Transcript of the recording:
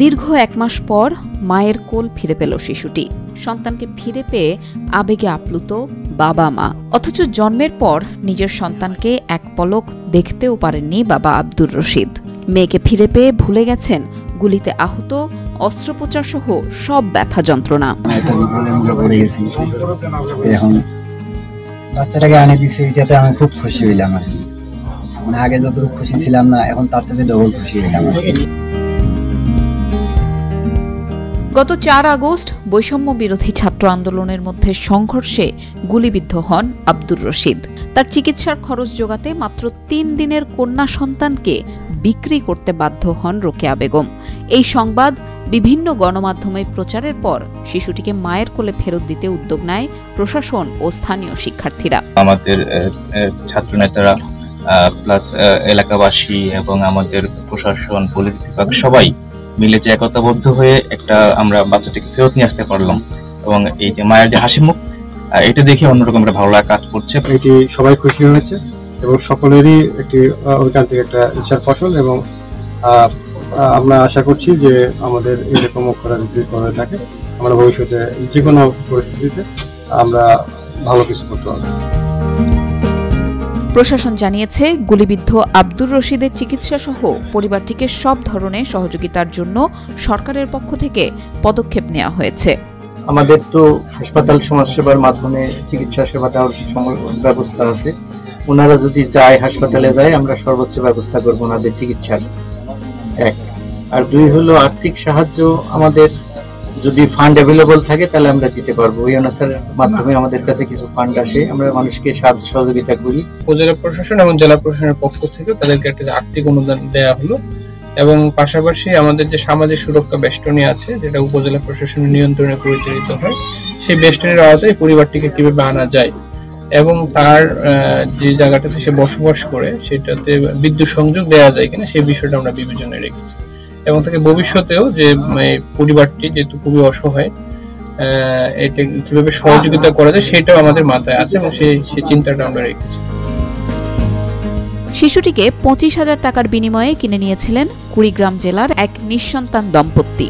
দীর্ঘ 1 মাস পর মায়ের কোল ফিরে পেল শিশুটি। সন্তানকে ফিরে পেয়ে আবেগে আপ্লুত বাবা মা। অথচ জন্মের পর নিজের সন্তানকে এক পলক দেখতেও পারেননি বাবা আব্দুর রশিদ। মেয়েকে ফিরে পেয়ে ভুলে গেছেন গুলিতে আহত, অস্ত্রোপচার সহ সব ব্যথা যন্ত্রণা। এখন বাচ্চাটাকে আনে দিছে, এটাতে আমি খুব খুশি হইলাম। আগে যতটুকু খুশি ছিলাম না, এখন তার চেয়ে ডবল খুশি হইলাম। গত 4 আগস্ট বৈষম্য বিরোধী ছাত্র আন্দোলনের মধ্যে সংঘর্ষে গুলিবিদ্ধ হন আব্দুর রশিদ। তার চিকিৎসার খরচ জোগাতে মাত্র 3 দিনের কন্যা সন্তানকে বিক্রি করতে বাধ্য হন রোকেয়া বেগম। এই সংবাদ বিভিন্ন গণমাধ্যমে প্রচারের পর শিশুটিকে মায়ের কোলে ফেরত দিতে উদ্যোগ নেয় প্রশাসন ও স্থানীয় শিক্ষার্থীরা। আমাদের ছাত্র নেতারা প্লাস এলাকাবাসী এবং আমাদের প্রশাসন, পুলিশ বিভাগ সবাই মিলে যে একতাবদ্ধ হয়ে আমরা বাচ্চাটিকে ফেরত নিয়ে আসতে পারলাম এবং এই যে মায়ের যে হাসি মুখ, এটা দেখে অন্যরকম একটা ভালো লাগা কাজ করছে। এটি সবাই খুশি হয়েছে এবং সকলেরই একটি ঐকান্তিক একটা ইচ্ছার ফসল এবং আমরা আশা করছি যে আমাদের এরকম অক্ষরা যদি করে থাকে, আমরা ভবিষ্যতে যে কোনো পরিস্থিতিতে আমরা ভালো কিছু করতে পারব। প্রশাসন জানিয়েছে, গুলিবিদ্ধ আব্দুর রশিদের চিকিৎসা সহ পরিবারটিকে সব ধরনের সহযোগিতার জন্য সরকারের পক্ষ থেকে পদক্ষেপ নেওয়া হয়েছে। আমাদের তো হাসপাতাল সমাজসেবার মাধ্যমে চিকিৎসা সেবা দেওয়ার ব্যবস্থা আছে। ওনারা যদি হাসপাতালে যায়, আমরা সর্বোচ্চ ব্যবস্থা করবো ওনাদের চিকিৎসার। 1 আর 2 হলো আর্থিক সাহায্য। আমাদের যদি ফান্ড অ্যাভেলেবল থাকে তাহলে আমরা দিতে পারবো। ওই অনুসারে মাধ্যমে আমাদের কাছে কিছু ফান্ড আসে, আমরা মানুষকে সাহায্য সহযোগিতা করি। উপজেলা প্রশাসন এবং জেলা প্রশাসনের পক্ষ থেকে তাদেরকে একটা আর্থিক অনুদান দেওয়া হলো এবং পাশাপাশি আমাদের যে সামাজিক সুরক্ষা বেষ্টনী আছে, যেটা উপজেলা প্রশাসনের নিয়ন্ত্রণে পরিচালিত হয়, সেই বেষ্টনীর আওতায় পরিবারটিকে কিভাবে আনা যায় এবং তার যে জায়গাটাতে সে বসবাস করে সেটাতে বিদ্যুৎ সংযোগ দেওয়া যায় কিনা সেই বিষয়টা আমরা বিবেচনায় রেখেছি এবং তাকে ভবিষ্যতেও যে পরিবারটি যেহেতু খুবই অসহায়, এটা কিভাবে সহযোগিতা করা যায় সেটাও আমাদের মাথায় আছে এবং সেই চিন্তাটা আমরা রেখেছি। শিশুটিকে 25,000 টাকার বিনিময়ে কিনে নিয়েছিলেন কুড়িগ্রাম জেলার এক নিঃসন্তান দম্পতি।